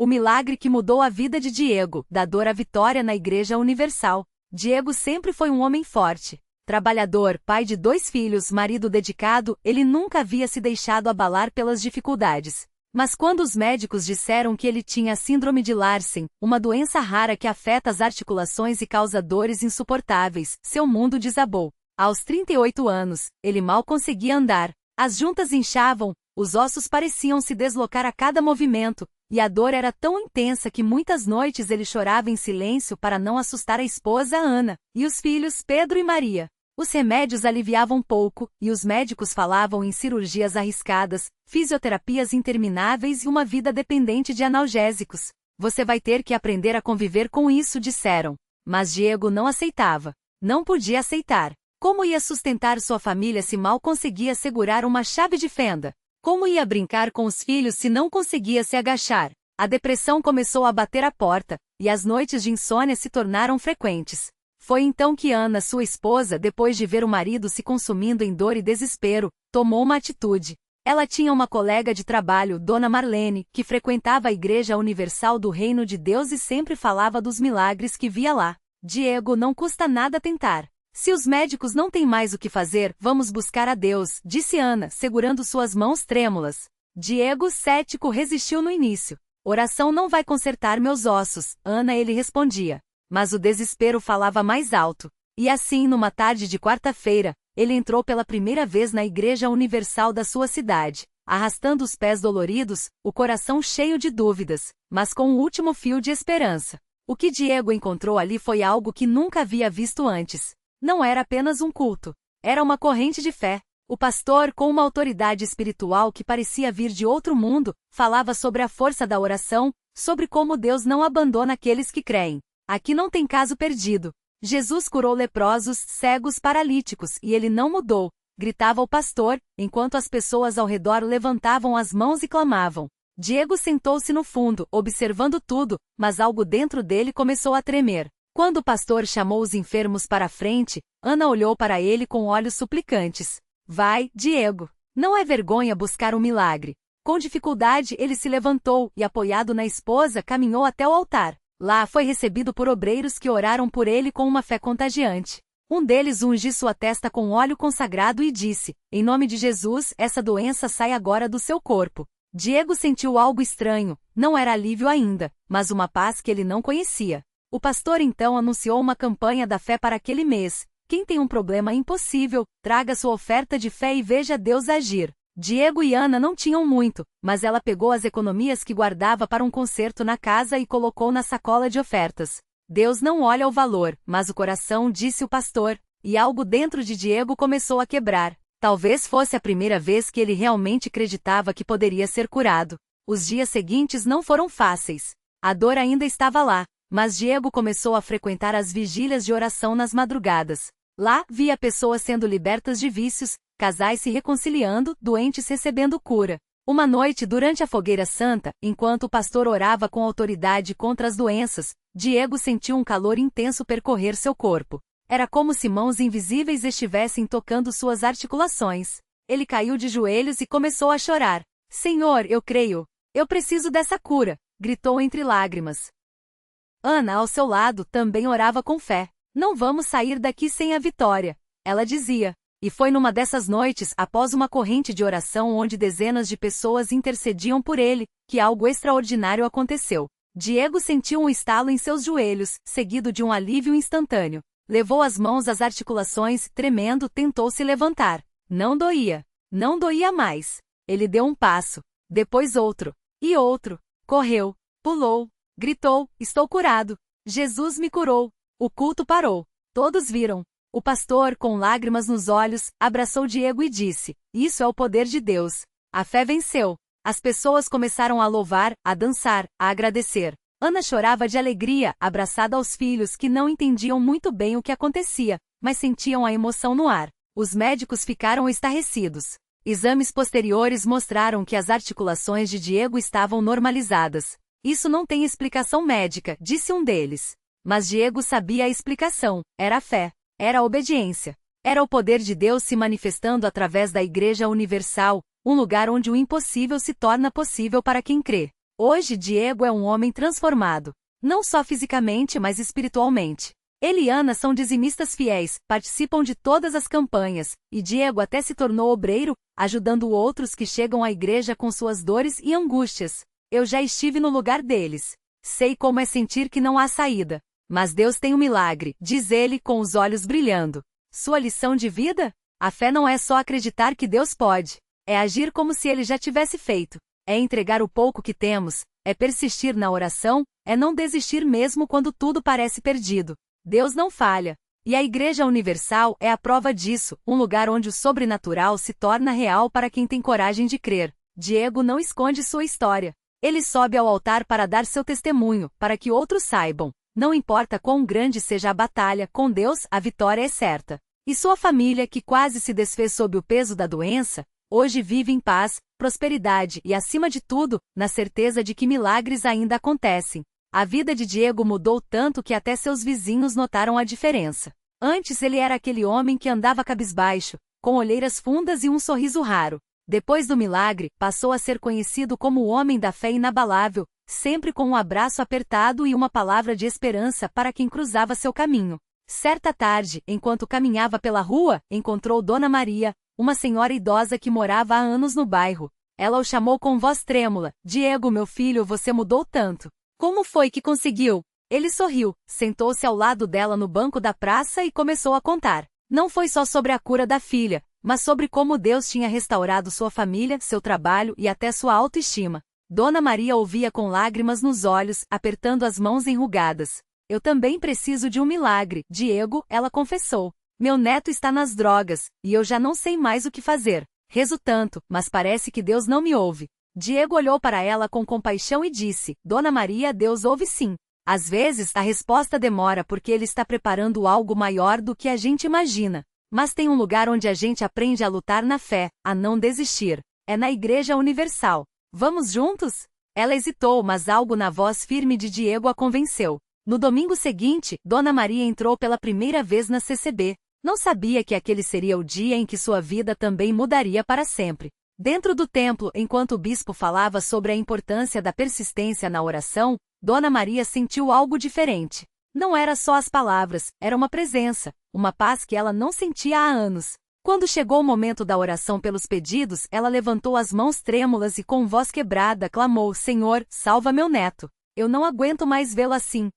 O milagre que mudou a vida de Diego, da dor à vitória na Igreja Universal. Diego sempre foi um homem forte. Trabalhador, pai de 2 filhos, marido dedicado, ele nunca havia se deixado abalar pelas dificuldades. Mas quando os médicos disseram que ele tinha a síndrome de Larsen, uma doença rara que afeta as articulações e causa dores insuportáveis, seu mundo desabou. Aos 38 anos, ele mal conseguia andar. As juntas inchavam, os ossos pareciam se deslocar a cada movimento, e a dor era tão intensa que muitas noites ele chorava em silêncio para não assustar a esposa Ana, e os filhos Pedro e Maria. Os remédios aliviavam pouco, e os médicos falavam em cirurgias arriscadas, fisioterapias intermináveis e uma vida dependente de analgésicos. Você vai ter que aprender a conviver com isso, disseram. Mas Diego não aceitava. Não podia aceitar. Como ia sustentar sua família se mal conseguia segurar uma chave de fenda? Como ia brincar com os filhos se não conseguia se agachar? A depressão começou a bater à porta, e as noites de insônia se tornaram frequentes. Foi então que Ana, sua esposa, depois de ver o marido se consumindo em dor e desespero, tomou uma atitude. Ela tinha uma colega de trabalho, Dona Marlene, que frequentava a Igreja Universal do Reino de Deus e sempre falava dos milagres que via lá. Diego, não custa nada tentar. Se os médicos não têm mais o que fazer, vamos buscar a Deus, disse Ana, segurando suas mãos trêmulas. Diego, cético, resistiu no início. Oração não vai consertar meus ossos, Ana, ele respondia. Mas o desespero falava mais alto. E assim, numa tarde de quarta-feira, ele entrou pela primeira vez na Igreja Universal da sua cidade, arrastando os pés doloridos, o coração cheio de dúvidas, mas com o último fio de esperança. O que Diego encontrou ali foi algo que nunca havia visto antes. Não era apenas um culto. Era uma corrente de fé. O pastor, com uma autoridade espiritual que parecia vir de outro mundo, falava sobre a força da oração, sobre como Deus não abandona aqueles que creem. Aqui não tem caso perdido. Jesus curou leprosos, cegos, paralíticos, e ele não mudou, gritava o pastor, enquanto as pessoas ao redor levantavam as mãos e clamavam. Diego sentou-se no fundo, observando tudo, mas algo dentro dele começou a tremer. Quando o pastor chamou os enfermos para a frente, Ana olhou para ele com olhos suplicantes. Vai, Diego. Não é vergonha buscar um milagre. Com dificuldade ele se levantou e, apoiado na esposa, caminhou até o altar. Lá foi recebido por obreiros que oraram por ele com uma fé contagiante. Um deles ungiu sua testa com óleo consagrado e disse, em nome de Jesus, essa doença sai agora do seu corpo. Diego sentiu algo estranho, não era alívio ainda, mas uma paz que ele não conhecia. O pastor então anunciou uma campanha da fé para aquele mês. Quem tem um problema impossível, traga sua oferta de fé e veja Deus agir. Diego e Ana não tinham muito, mas ela pegou as economias que guardava para um concerto na casa e colocou na sacola de ofertas. Deus não olha o valor, mas o coração, disse o pastor, e algo dentro de Diego começou a quebrar. Talvez fosse a primeira vez que ele realmente acreditava que poderia ser curado. Os dias seguintes não foram fáceis. A dor ainda estava lá, mas Diego começou a frequentar as vigílias de oração nas madrugadas. Lá, via pessoas sendo libertas de vícios, casais se reconciliando, doentes recebendo cura. Uma noite durante a fogueira santa, enquanto o pastor orava com autoridade contra as doenças, Diego sentiu um calor intenso percorrer seu corpo. Era como se mãos invisíveis estivessem tocando suas articulações. Ele caiu de joelhos e começou a chorar. Senhor, eu creio. Eu preciso dessa cura, gritou entre lágrimas. Ana, ao seu lado, também orava com fé. Não vamos sair daqui sem a vitória, ela dizia. E foi numa dessas noites, após uma corrente de oração onde dezenas de pessoas intercediam por ele, que algo extraordinário aconteceu. Diego sentiu um estalo em seus joelhos, seguido de um alívio instantâneo. Levou as mãos às articulações, tremendo, tentou se levantar. Não doía. Não doía mais. Ele deu um passo, depois outro, e outro. Correu, pulou, gritou, estou curado. Jesus me curou. O culto parou. Todos viram. O pastor, com lágrimas nos olhos, abraçou Diego e disse, isso é o poder de Deus. A fé venceu. As pessoas começaram a louvar, a dançar, a agradecer. Ana chorava de alegria, abraçada aos filhos que não entendiam muito bem o que acontecia, mas sentiam a emoção no ar. Os médicos ficaram estarrecidos. Exames posteriores mostraram que as articulações de Diego estavam normalizadas. Isso não tem explicação médica, disse um deles. Mas Diego sabia a explicação, era a fé. Era a obediência. Era o poder de Deus se manifestando através da Igreja Universal, um lugar onde o impossível se torna possível para quem crê. Hoje Diego é um homem transformado. Não só fisicamente, mas espiritualmente. Ele e Ana são dizimistas fiéis, participam de todas as campanhas, e Diego até se tornou obreiro, ajudando outros que chegam à igreja com suas dores e angústias. Eu já estive no lugar deles. Sei como é sentir que não há saída. Mas Deus tem um milagre, diz ele com os olhos brilhando. Sua lição de vida? A fé não é só acreditar que Deus pode. É agir como se ele já tivesse feito. É entregar o pouco que temos, é persistir na oração, é não desistir mesmo quando tudo parece perdido. Deus não falha. E a Igreja Universal é a prova disso, um lugar onde o sobrenatural se torna real para quem tem coragem de crer. Diego não esconde sua história. Ele sobe ao altar para dar seu testemunho, para que outros saibam. Não importa quão grande seja a batalha, com Deus a vitória é certa. E sua família, que quase se desfez sob o peso da doença, hoje vive em paz, prosperidade e, acima de tudo, na certeza de que milagres ainda acontecem. A vida de Diego mudou tanto que até seus vizinhos notaram a diferença. Antes ele era aquele homem que andava cabisbaixo, com olheiras fundas e um sorriso raro. Depois do milagre, passou a ser conhecido como o homem da fé inabalável, sempre com um abraço apertado e uma palavra de esperança para quem cruzava seu caminho. Certa tarde, enquanto caminhava pela rua, encontrou Dona Maria, uma senhora idosa que morava há anos no bairro. Ela o chamou com voz trêmula: "Diego, meu filho, você mudou tanto. Como foi que conseguiu?" Ele sorriu, sentou-se ao lado dela no banco da praça e começou a contar. Não foi só sobre a cura da filha, mas sobre como Deus tinha restaurado sua família, seu trabalho e até sua autoestima. Dona Maria ouvia com lágrimas nos olhos, apertando as mãos enrugadas. "Eu também preciso de um milagre, Diego", ela confessou. "Meu neto está nas drogas, e eu já não sei mais o que fazer. Rezo tanto, mas parece que Deus não me ouve." Diego olhou para ela com compaixão e disse: "Dona Maria, Deus ouve sim. Às vezes a resposta demora porque Ele está preparando algo maior do que a gente imagina. Mas tem um lugar onde a gente aprende a lutar na fé, a não desistir. É na Igreja Universal. Vamos juntos?" Ela hesitou, mas algo na voz firme de Diego a convenceu. No domingo seguinte, Dona Maria entrou pela primeira vez na CCB. Não sabia que aquele seria o dia em que sua vida também mudaria para sempre. Dentro do templo, enquanto o bispo falava sobre a importância da persistência na oração, Dona Maria sentiu algo diferente. Não era só as palavras, era uma presença, uma paz que ela não sentia há anos. Quando chegou o momento da oração pelos pedidos, ela levantou as mãos trêmulas e com voz quebrada clamou: "Senhor, salva meu neto. Eu não aguento mais vê-lo assim."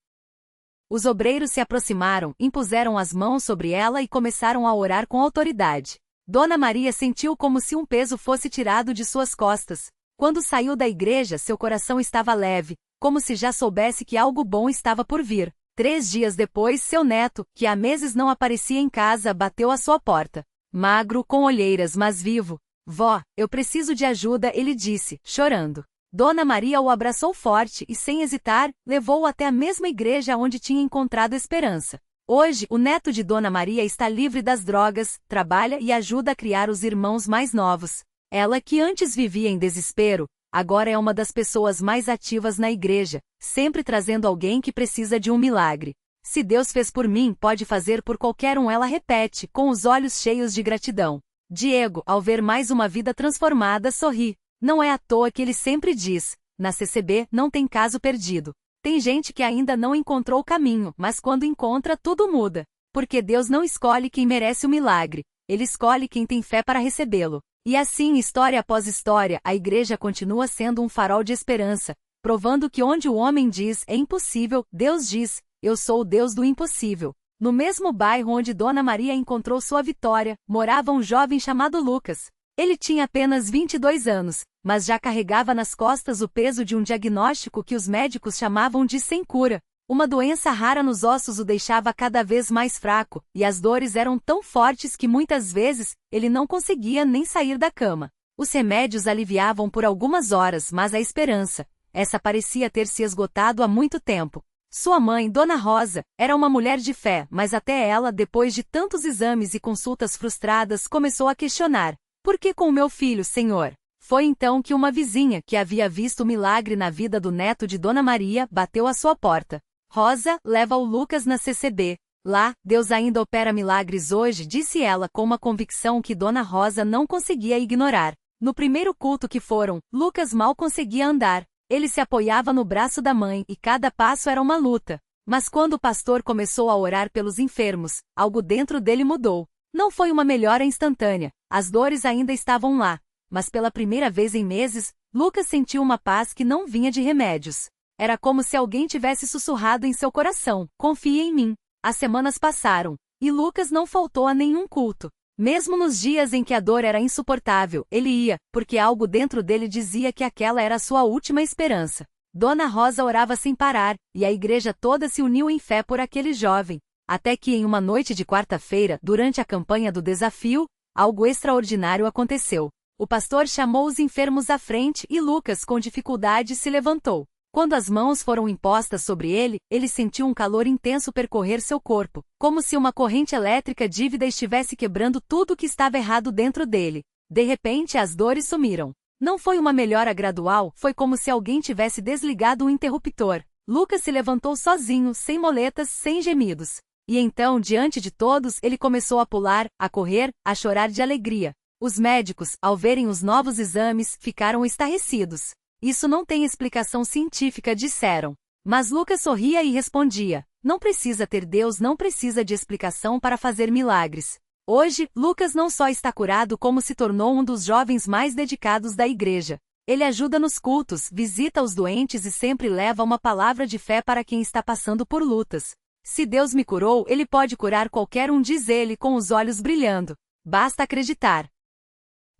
Os obreiros se aproximaram, impuseram as mãos sobre ela e começaram a orar com autoridade. Dona Maria sentiu como se um peso fosse tirado de suas costas. Quando saiu da igreja, seu coração estava leve, como se já soubesse que algo bom estava por vir. 3 dias depois, seu neto, que há meses não aparecia em casa, bateu à sua porta. Magro, com olheiras, mas vivo. "Vó, eu preciso de ajuda", ele disse, chorando. Dona Maria o abraçou forte e, sem hesitar, levou-o até a mesma igreja onde tinha encontrado esperança. Hoje, o neto de Dona Maria está livre das drogas, trabalha e ajuda a criar os irmãos mais novos. Ela, que antes vivia em desespero, agora é uma das pessoas mais ativas na igreja, sempre trazendo alguém que precisa de um milagre. "Se Deus fez por mim, pode fazer por qualquer um", ela repete, com os olhos cheios de gratidão. Diego, ao ver mais uma vida transformada, sorri. Não é à toa que ele sempre diz: "Na CCB não tem caso perdido." Tem gente que ainda não encontrou o caminho, mas quando encontra, tudo muda. Porque Deus não escolhe quem merece o milagre, Ele escolhe quem tem fé para recebê-lo. E assim, história após história, a igreja continua sendo um farol de esperança, provando que onde o homem diz "é impossível", Deus diz "eu sou o Deus do impossível." No mesmo bairro onde Dona Maria encontrou sua vitória, morava um jovem chamado Lucas. Ele tinha apenas 22 anos, mas já carregava nas costas o peso de um diagnóstico que os médicos chamavam de sem cura. Uma doença rara nos ossos o deixava cada vez mais fraco, e as dores eram tão fortes que muitas vezes ele não conseguia nem sair da cama. Os remédios aliviavam por algumas horas, mas a esperança, essa parecia ter se esgotado há muito tempo. Sua mãe, Dona Rosa, era uma mulher de fé, mas até ela, depois de tantos exames e consultas frustradas, começou a questionar: "Por que com o meu filho, Senhor?" Foi então que uma vizinha, que havia visto o milagre na vida do neto de Dona Maria, bateu à sua porta. "Rosa, leva o Lucas na CCB. Lá, Deus ainda opera milagres hoje", disse ela com uma convicção que Dona Rosa não conseguia ignorar. No primeiro culto que foram, Lucas mal conseguia andar. Ele se apoiava no braço da mãe e cada passo era uma luta. Mas quando o pastor começou a orar pelos enfermos, algo dentro dele mudou. Não foi uma melhora instantânea, as dores ainda estavam lá. Mas pela primeira vez em meses, Lucas sentiu uma paz que não vinha de remédios. Era como se alguém tivesse sussurrado em seu coração: confie em mim. As semanas passaram, e Lucas não faltou a nenhum culto. Mesmo nos dias em que a dor era insuportável, ele ia, porque algo dentro dele dizia que aquela era a sua última esperança. Dona Rosa orava sem parar, e a igreja toda se uniu em fé por aquele jovem. Até que em uma noite de quarta-feira, durante a campanha do desafio, algo extraordinário aconteceu. O pastor chamou os enfermos à frente e Lucas, com dificuldade, se levantou. Quando as mãos foram impostas sobre ele, ele sentiu um calor intenso percorrer seu corpo, como se uma corrente elétrica dívida estivesse quebrando tudo o que estava errado dentro dele. De repente as dores sumiram. Não foi uma melhora gradual, foi como se alguém tivesse desligado um interruptor. Lucas se levantou sozinho, sem moletas, sem gemidos. E então, diante de todos, ele começou a pular, a correr, a chorar de alegria. Os médicos, ao verem os novos exames, ficaram estarrecidos. Isso não tem explicação científica, disseram. Mas Lucas sorria e respondia: não precisa ter Deus, não precisa de explicação para fazer milagres. Hoje, Lucas não só está curado como se tornou um dos jovens mais dedicados da igreja. Ele ajuda nos cultos, visita os doentes e sempre leva uma palavra de fé para quem está passando por lutas. Se Deus me curou, Ele pode curar qualquer um, diz ele com os olhos brilhando. Basta acreditar.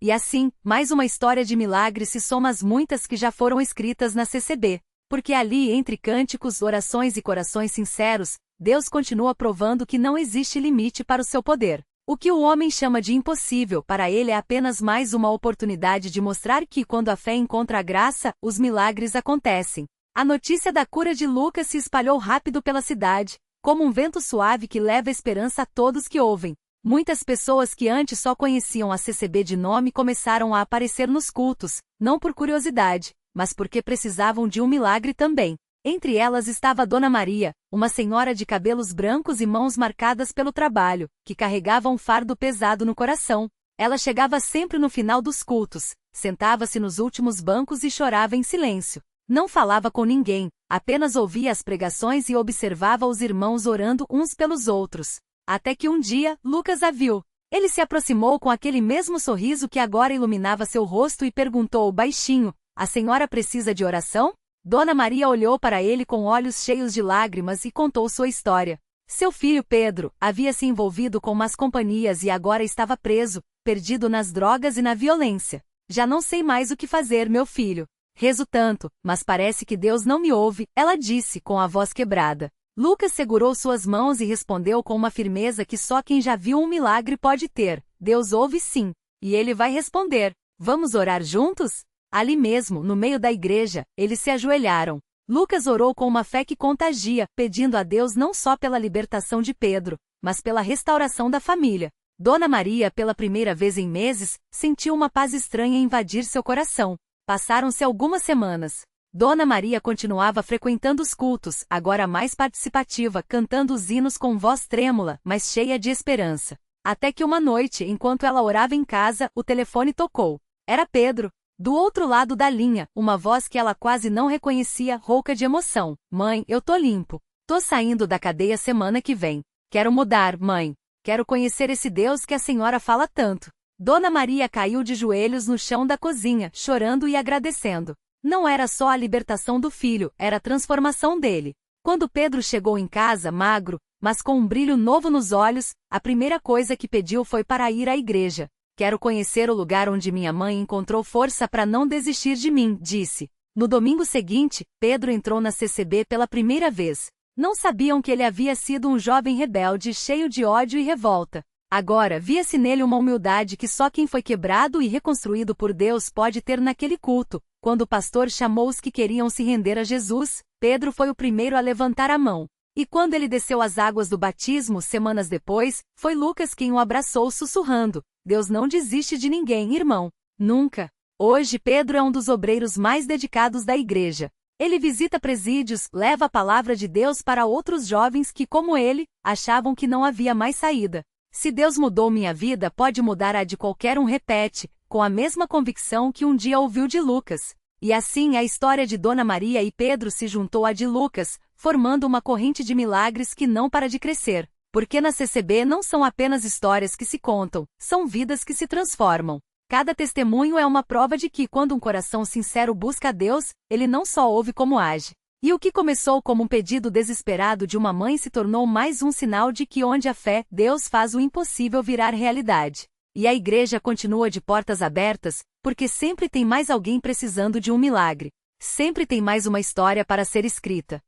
E assim, mais uma história de milagre se soma às muitas que já foram escritas na CCB. Porque ali, entre cânticos, orações e corações sinceros, Deus continua provando que não existe limite para o seu poder. O que o homem chama de impossível, para ele é apenas mais uma oportunidade de mostrar que, quando a fé encontra a graça, os milagres acontecem. A notícia da cura de Lucas se espalhou rápido pela cidade, como um vento suave que leva esperança a todos que ouvem. Muitas pessoas que antes só conheciam a CCB de nome começaram a aparecer nos cultos, não por curiosidade, mas porque precisavam de um milagre também. Entre elas estava Dona Maria, uma senhora de cabelos brancos e mãos marcadas pelo trabalho, que carregava um fardo pesado no coração. Ela chegava sempre no final dos cultos, sentava-se nos últimos bancos e chorava em silêncio. Não falava com ninguém, apenas ouvia as pregações e observava os irmãos orando uns pelos outros. Até que um dia, Lucas a viu. Ele se aproximou com aquele mesmo sorriso que agora iluminava seu rosto e perguntou baixinho: a senhora precisa de oração? Dona Maria olhou para ele com olhos cheios de lágrimas e contou sua história. Seu filho Pedro havia se envolvido com más companhias e agora estava preso, perdido nas drogas e na violência. Já não sei mais o que fazer, meu filho. Rezo tanto, mas parece que Deus não me ouve, ela disse com a voz quebrada. Lucas segurou suas mãos e respondeu com uma firmeza que só quem já viu um milagre pode ter: Deus ouve sim, e Ele vai responder. Vamos orar juntos? Ali mesmo, no meio da igreja, eles se ajoelharam. Lucas orou com uma fé que contagia, pedindo a Deus não só pela libertação de Pedro, mas pela restauração da família. Dona Maria, pela primeira vez em meses, sentiu uma paz estranha invadir seu coração. Passaram-se algumas semanas. Dona Maria continuava frequentando os cultos, agora mais participativa, cantando os hinos com voz trêmula, mas cheia de esperança. Até que uma noite, enquanto ela orava em casa, o telefone tocou. Era Pedro. Do outro lado da linha, uma voz que ela quase não reconhecia, rouca de emoção. Mãe, eu tô limpo. Tô saindo da cadeia semana que vem. Quero mudar, mãe. Quero conhecer esse Deus que a senhora fala tanto. Dona Maria caiu de joelhos no chão da cozinha, chorando e agradecendo. Não era só a libertação do filho, era a transformação dele. Quando Pedro chegou em casa, magro, mas com um brilho novo nos olhos, a primeira coisa que pediu foi para ir à igreja. Quero conhecer o lugar onde minha mãe encontrou força para não desistir de mim, disse. No domingo seguinte, Pedro entrou na CCB pela primeira vez. Não sabiam que ele havia sido um jovem rebelde cheio de ódio e revolta. Agora, via-se nele uma humildade que só quem foi quebrado e reconstruído por Deus pode ter naquele culto. Quando o pastor chamou os que queriam se render a Jesus, Pedro foi o primeiro a levantar a mão. E quando ele desceu as águas do batismo, semanas depois, foi Lucas quem o abraçou sussurrando: Deus não desiste de ninguém, irmão. Nunca. Hoje Pedro é um dos obreiros mais dedicados da igreja. Ele visita presídios, leva a palavra de Deus para outros jovens que, como ele, achavam que não havia mais saída. Se Deus mudou minha vida, pode mudar a de qualquer um, repete, com a mesma convicção que um dia ouviu de Lucas. E assim a história de Dona Maria e Pedro se juntou à de Lucas, formando uma corrente de milagres que não para de crescer. Porque na CCB não são apenas histórias que se contam, são vidas que se transformam. Cada testemunho é uma prova de que, quando um coração sincero busca a Deus, ele não só ouve como age. E o que começou como um pedido desesperado de uma mãe se tornou mais um sinal de que onde há fé, Deus faz o impossível virar realidade. E a igreja continua de portas abertas, porque sempre tem mais alguém precisando de um milagre. Sempre tem mais uma história para ser escrita.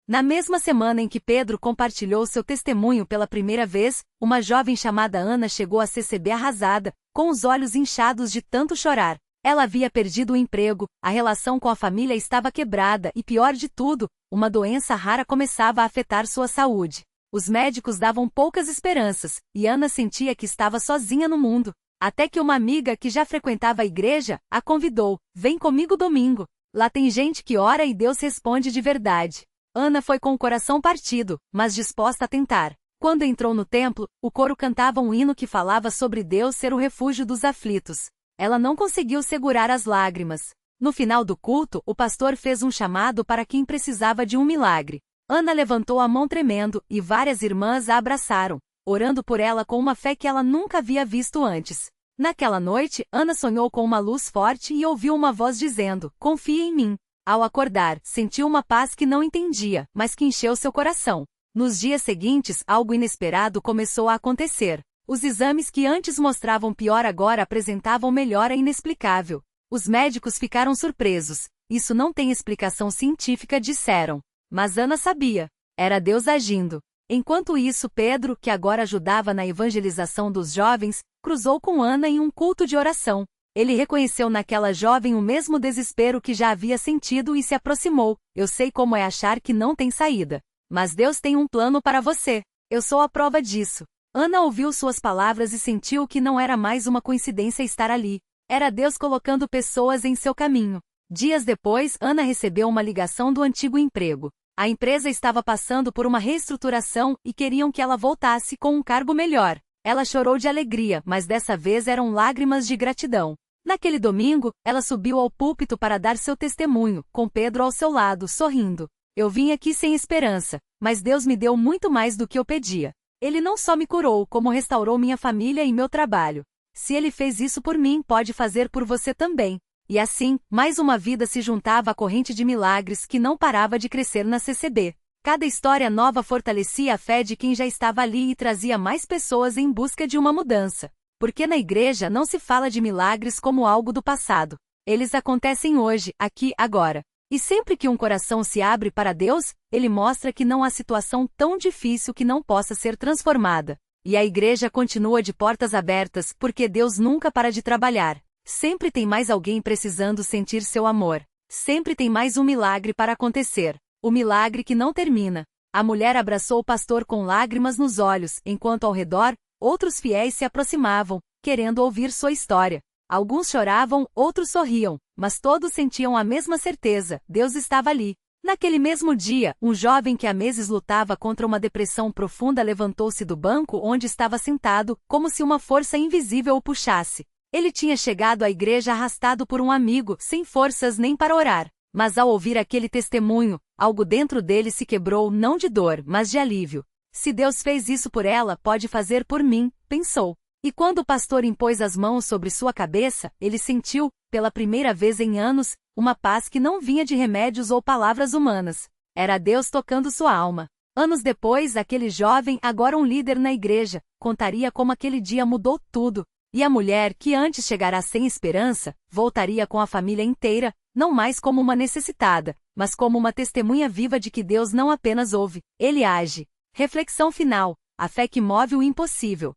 Na mesma semana em que Pedro compartilhou seu testemunho pela primeira vez, uma jovem chamada Ana chegou à CCB arrasada, com os olhos inchados de tanto chorar. Ela havia perdido o emprego, a relação com a família estava quebrada e, pior de tudo, uma doença rara começava a afetar sua saúde. Os médicos davam poucas esperanças, e Ana sentia que estava sozinha no mundo. Até que uma amiga que já frequentava a igreja, a convidou: "Vem comigo domingo. Lá tem gente que ora e Deus responde de verdade." Ana foi com o coração partido, mas disposta a tentar. Quando entrou no templo, o coro cantava um hino que falava sobre Deus ser o refúgio dos aflitos. Ela não conseguiu segurar as lágrimas. No final do culto, o pastor fez um chamado para quem precisava de um milagre. Ana levantou a mão tremendo, e várias irmãs a abraçaram, orando por ela com uma fé que ela nunca havia visto antes. Naquela noite, Ana sonhou com uma luz forte e ouviu uma voz dizendo: "Confie em mim." Ao acordar, sentiu uma paz que não entendia, mas que encheu seu coração. Nos dias seguintes, algo inesperado começou a acontecer. Os exames que antes mostravam pior agora apresentavam melhora inexplicável. Os médicos ficaram surpresos. "Isso não tem explicação científica", disseram. Mas Ana sabia. Era Deus agindo. Enquanto isso, Pedro, que agora ajudava na evangelização dos jovens, cruzou com Ana em um culto de oração. Ele reconheceu naquela jovem o mesmo desespero que já havia sentido e se aproximou. "Eu sei como é achar que não tem saída. Mas Deus tem um plano para você. Eu sou a prova disso." Ana ouviu suas palavras e sentiu que não era mais uma coincidência estar ali. Era Deus colocando pessoas em seu caminho. Dias depois, Ana recebeu uma ligação do antigo emprego. A empresa estava passando por uma reestruturação e queriam que ela voltasse com um cargo melhor. Ela chorou de alegria, mas dessa vez eram lágrimas de gratidão. Naquele domingo, ela subiu ao púlpito para dar seu testemunho, com Pedro ao seu lado, sorrindo. "Eu vim aqui sem esperança, mas Deus me deu muito mais do que eu pedia. Ele não só me curou, como restaurou minha família e meu trabalho. Se ele fez isso por mim, pode fazer por você também." E assim, mais uma vida se juntava à corrente de milagres que não parava de crescer na CCB. Cada história nova fortalecia a fé de quem já estava ali e trazia mais pessoas em busca de uma mudança. Porque na igreja não se fala de milagres como algo do passado. Eles acontecem hoje, aqui, agora. E sempre que um coração se abre para Deus, ele mostra que não há situação tão difícil que não possa ser transformada. E a igreja continua de portas abertas porque Deus nunca para de trabalhar. Sempre tem mais alguém precisando sentir seu amor. Sempre tem mais um milagre para acontecer. O milagre que não termina. A mulher abraçou o pastor com lágrimas nos olhos, enquanto ao redor, outros fiéis se aproximavam, querendo ouvir sua história. Alguns choravam, outros sorriam, mas todos sentiam a mesma certeza: Deus estava ali. Naquele mesmo dia, um jovem que há meses lutava contra uma depressão profunda levantou-se do banco onde estava sentado, como se uma força invisível o puxasse. Ele tinha chegado à igreja arrastado por um amigo, sem forças nem para orar. Mas ao ouvir aquele testemunho, algo dentro dele se quebrou, não de dor, mas de alívio. Se Deus fez isso por ela, pode fazer por mim, pensou. E quando o pastor impôs as mãos sobre sua cabeça, ele sentiu, pela primeira vez em anos, uma paz que não vinha de remédios ou palavras humanas. Era Deus tocando sua alma. Anos depois, aquele jovem, agora um líder na igreja, contaria como aquele dia mudou tudo. E a mulher, que antes chegara sem esperança, voltaria com a família inteira, não mais como uma necessitada, mas como uma testemunha viva de que Deus não apenas ouve, Ele age. Reflexão final: a fé que move o impossível.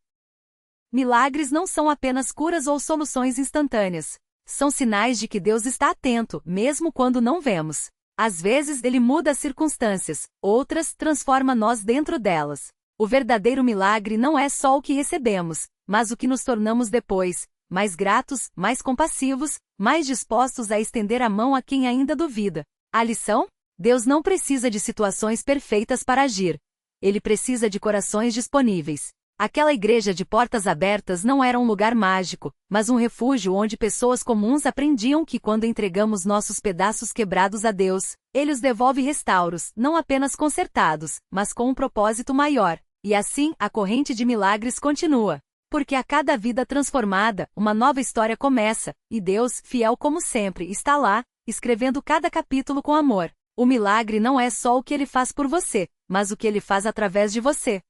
Milagres não são apenas curas ou soluções instantâneas. São sinais de que Deus está atento, mesmo quando não vemos. Às vezes Ele muda as circunstâncias, outras transforma nós dentro delas. O verdadeiro milagre não é só o que recebemos, mas o que nos tornamos depois, mais gratos, mais compassivos, mais dispostos a estender a mão a quem ainda duvida. A lição? Deus não precisa de situações perfeitas para agir. Ele precisa de corações disponíveis. Aquela igreja de portas abertas não era um lugar mágico, mas um refúgio onde pessoas comuns aprendiam que quando entregamos nossos pedaços quebrados a Deus, Ele os devolve restauros, não apenas consertados, mas com um propósito maior. E assim, a corrente de milagres continua. Porque a cada vida transformada, uma nova história começa, e Deus, fiel como sempre, está lá, escrevendo cada capítulo com amor. O milagre não é só o que Ele faz por você, mas o que Ele faz através de você.